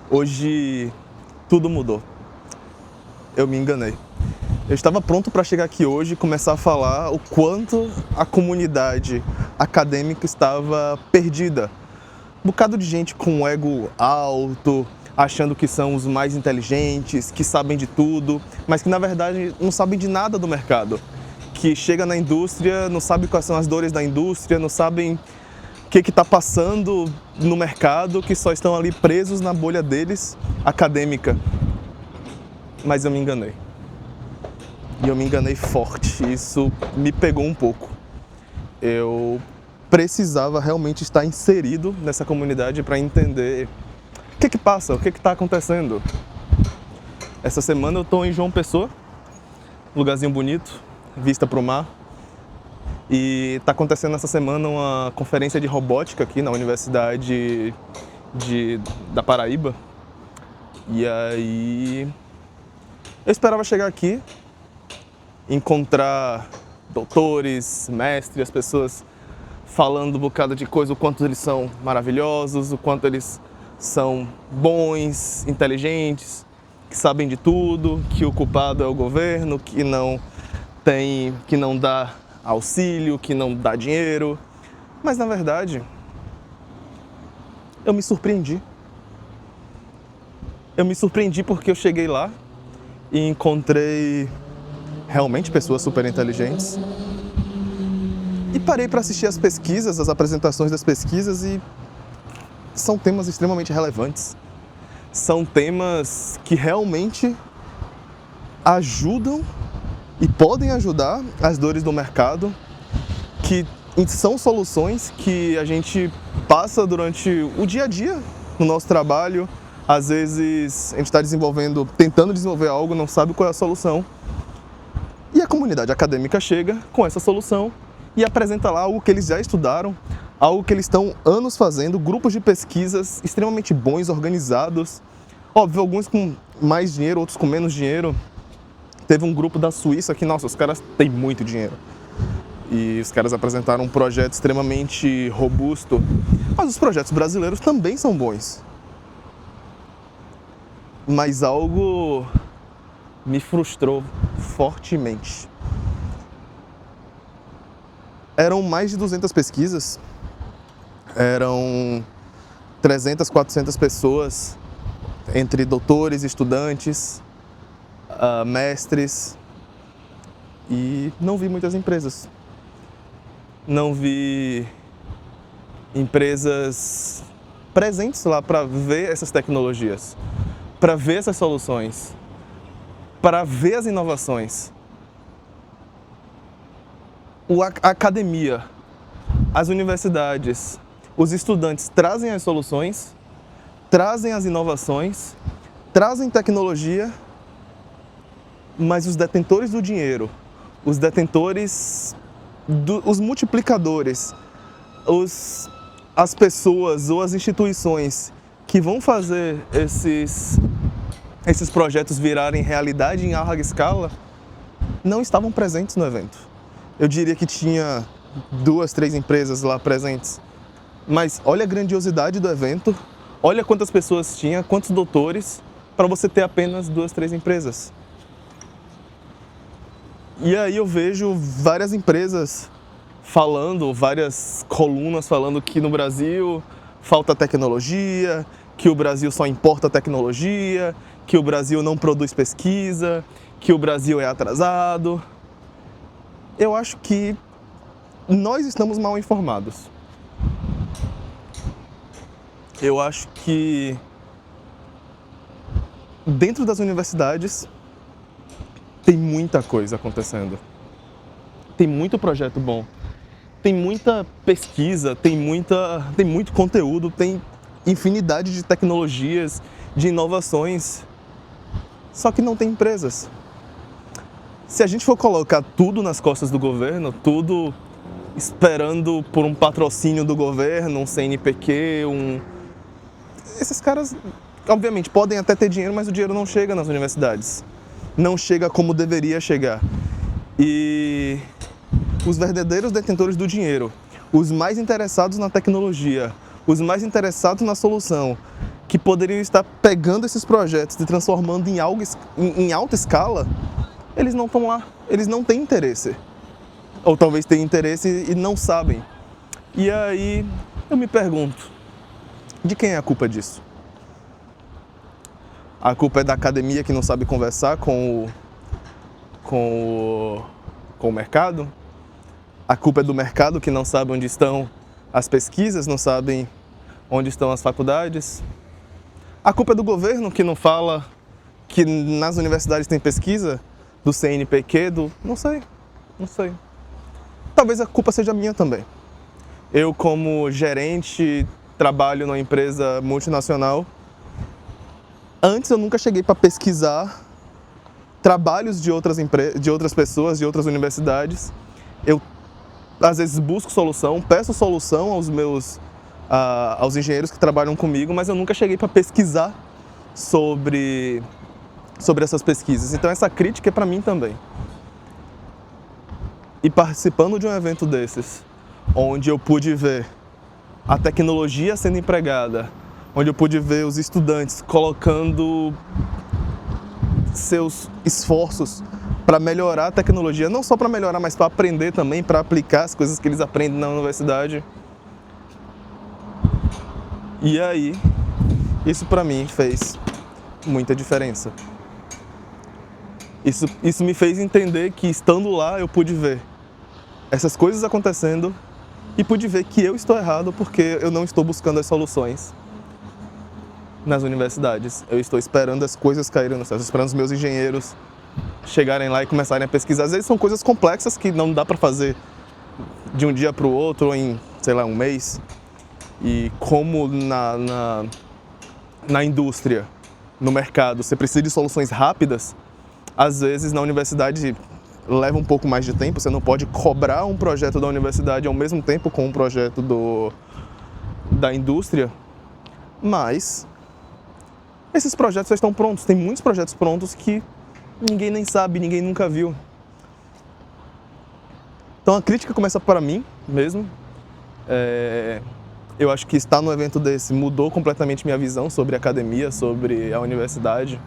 Hoje tudo mudou. Eu me enganei. Eu estava pronto para chegar aqui hoje e começar a falar o quanto a comunidade acadêmica estava perdida. Um bocado de gente com ego alto, achando que são os mais inteligentes, que sabem de tudo, mas que na verdade não sabem de nada do mercado. Que chega na indústria, não sabe quais são as dores da indústria, não sabem o que está passando no mercado, que só estão ali presos na bolha deles, acadêmica. Mas eu me enganei. E eu me enganei forte, isso me pegou um pouco. Eu precisava realmente estar inserido nessa comunidade para entender o que passa, o que está acontecendo. Essa semana eu estou em João Pessoa, lugarzinho bonito, vista para o mar. E está acontecendo essa semana uma conferência de robótica aqui na Universidade da Paraíba. E aí eu esperava chegar aqui, encontrar doutores, mestres, as pessoas falando um bocado de coisa, o quanto eles são maravilhosos, o quanto eles são bons, inteligentes, que sabem de tudo, que o culpado é o governo, que não dá auxílio, que não dá dinheiro. Mas na verdade, eu me surpreendi. Eu me surpreendi porque eu cheguei lá e encontrei realmente pessoas super inteligentes. E parei para assistir as pesquisas, as apresentações das pesquisas, e são temas extremamente relevantes. São temas que realmente ajudam e podem ajudar as dores do mercado, que são soluções que a gente passa durante o dia a dia no nosso trabalho. Às vezes a gente está tentando desenvolver algo, não sabe qual é a solução. E a comunidade acadêmica chega com essa solução e apresenta lá algo que eles já estudaram, algo que eles estão anos fazendo, grupos de pesquisas extremamente bons, organizados. Óbvio, alguns com mais dinheiro, outros com menos dinheiro. Teve um grupo da Suíça que, nossa, os caras têm muito dinheiro. E os caras apresentaram um projeto extremamente robusto. Mas os projetos brasileiros também são bons. Mas algo me frustrou fortemente. Eram mais de 200 pesquisas. Eram 300, 400 pessoas, entre doutores, estudantes, mestres, e não vi muitas empresas. Não vi empresas presentes lá para ver essas tecnologias, para ver essas soluções, para ver as inovações. A academia, as universidades, os estudantes trazem as soluções, trazem as inovações, trazem tecnologia, mas os detentores do dinheiro, os detentores, os multiplicadores, as pessoas ou as instituições que vão fazer esses projetos virarem realidade em larga escala, não estavam presentes no evento. Eu diria que tinha 2, 3 empresas lá presentes. Mas olha a grandiosidade do evento, olha quantas pessoas tinha, quantos doutores, para você ter apenas 2, 3 empresas. E aí eu vejo várias empresas falando, várias colunas falando que no Brasil falta tecnologia, que o Brasil só importa tecnologia, que o Brasil não produz pesquisa, que o Brasil é atrasado. Eu acho que nós estamos mal informados. Eu acho que dentro das universidades tem muita coisa acontecendo. Tem muito projeto bom. Tem muita pesquisa, tem muito conteúdo, tem infinidade de tecnologias, de inovações. Só que não tem empresas. Se a gente for colocar tudo nas costas do governo, tudo esperando por um patrocínio do governo, um CNPq, esses caras, obviamente, podem até ter dinheiro, mas o dinheiro não chega nas universidades. Não chega como deveria chegar. E os verdadeiros detentores do dinheiro, os mais interessados na tecnologia, os mais interessados na solução, que poderiam estar pegando esses projetos e transformando em algo em alta escala, eles não estão lá, eles não têm interesse. Ou talvez tenham interesse e não sabem. E aí eu me pergunto, de quem é a culpa disso? A culpa é da academia que não sabe conversar com o mercado? A culpa é do mercado que não sabe onde estão as pesquisas, não sabem onde estão as faculdades? A culpa é do governo que não fala que nas universidades tem pesquisa? Do CNPq, Não sei. Talvez a culpa seja minha também. Eu, como gerente, trabalho numa empresa multinacional. Antes eu nunca cheguei para pesquisar trabalhos de outras pessoas, de outras universidades. Eu, às vezes, busco solução, peço solução aos engenheiros que trabalham comigo, mas eu nunca cheguei para pesquisar sobre essas pesquisas. Então essa crítica é para mim também. E participando de um evento desses, onde eu pude ver a tecnologia sendo empregada, onde eu pude ver os estudantes colocando seus esforços para melhorar a tecnologia, não só para melhorar, mas para aprender também, para aplicar as coisas que eles aprendem na universidade. E aí, isso para mim fez muita diferença. Isso me fez entender que, estando lá, eu pude ver essas coisas acontecendo e pude ver que eu estou errado porque eu não estou buscando as soluções nas universidades. Eu estou esperando as coisas caírem no céu, estou esperando os meus engenheiros chegarem lá e começarem a pesquisar. Às vezes são coisas complexas que não dá para fazer de um dia para o outro ou em, sei lá, um mês. E como na indústria, no mercado, você precisa de soluções rápidas, às vezes na universidade leva um pouco mais de tempo, você não pode cobrar um projeto da universidade ao mesmo tempo com um projeto da indústria, mas esses projetos já estão prontos. Tem muitos projetos prontos que ninguém nem sabe, ninguém nunca viu. Então a crítica começa para mim mesmo. Eu acho que estar num evento desse mudou completamente minha visão sobre a academia, sobre a universidade.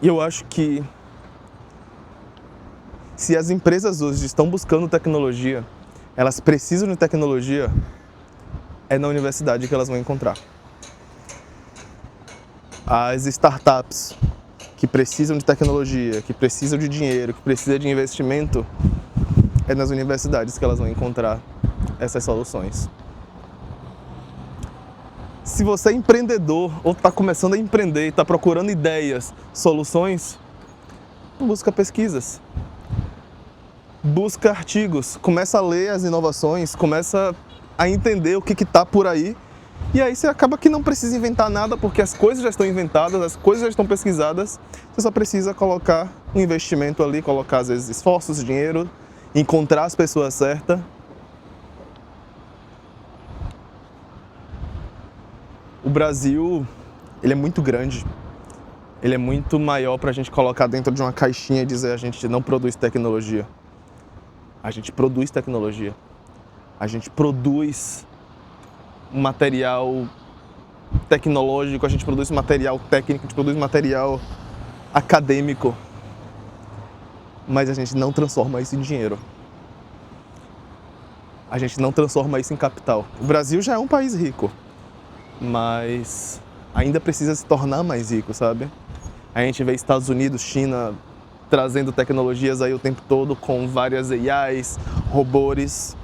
E eu acho que se as empresas hoje estão buscando tecnologia, elas precisam de tecnologia, é na universidade que elas vão encontrar. As startups que precisam de tecnologia, que precisam de dinheiro, que precisam de investimento, é nas universidades que elas vão encontrar essas soluções. Se você é empreendedor ou está começando a empreender e está procurando ideias, soluções, busca pesquisas, busca artigos, começa a ler as inovações, começa a entender o que está por aí, e aí você acaba que não precisa inventar nada porque as coisas já estão inventadas, as coisas já estão pesquisadas, você só precisa colocar um investimento ali, colocar às vezes esforços, dinheiro, encontrar as pessoas certas. O Brasil, ele é muito grande, ele é muito maior para a gente colocar dentro de uma caixinha e dizer a gente não produz tecnologia. A gente produz tecnologia, a gente produz material tecnológico, a gente produz material técnico, a gente produz material acadêmico, mas a gente não transforma isso em dinheiro. A gente não transforma isso em capital. O Brasil já é um país rico, mas ainda precisa se tornar mais rico, sabe? A gente vê Estados Unidos, China trazendo tecnologias aí o tempo todo com várias AIs, robôs.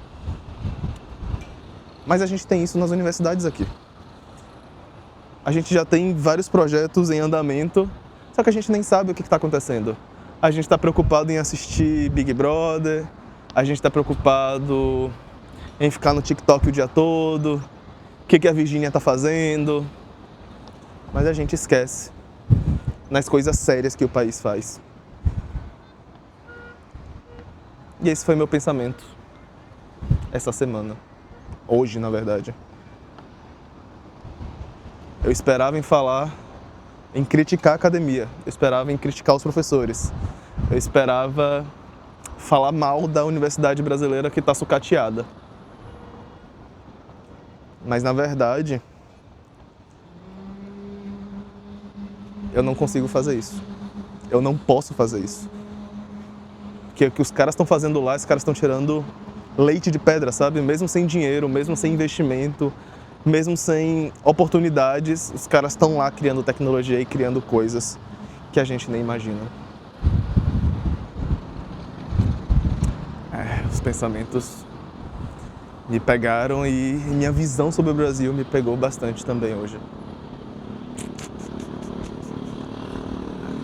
Mas a gente tem isso nas universidades aqui. A gente já tem vários projetos em andamento, só que a gente nem sabe o que está acontecendo. A gente está preocupado em assistir Big Brother, a gente está preocupado em ficar no TikTok o dia todo, o que a Virgínia está fazendo, mas a gente esquece nas coisas sérias que o país faz. E esse foi meu pensamento essa semana, hoje na verdade. Eu esperava em criticar a academia, eu esperava em criticar os professores, eu esperava falar mal da universidade brasileira que está sucateada. Mas na verdade, eu não consigo fazer isso. Eu não posso fazer isso. Porque o que os caras estão fazendo lá, os caras estão tirando leite de pedra, sabe? Mesmo sem dinheiro, mesmo sem investimento, mesmo sem oportunidades, os caras estão lá criando tecnologia e criando coisas que a gente nem imagina. Os pensamentos me pegaram e minha visão sobre o Brasil me pegou bastante também hoje.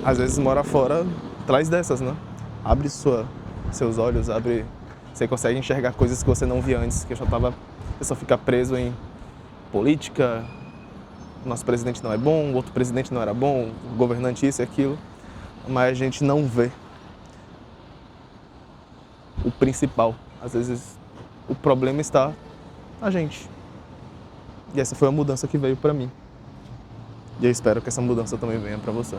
Às vezes morar fora traz dessas, né? Abre seus olhos, você consegue enxergar coisas que você não via antes, que eu só fica preso em política, nosso presidente não é bom, o outro presidente não era bom, o governante isso e aquilo, mas a gente não vê o principal. Às vezes o problema está na gente. E essa foi a mudança que veio pra mim. E eu espero que essa mudança também venha pra você.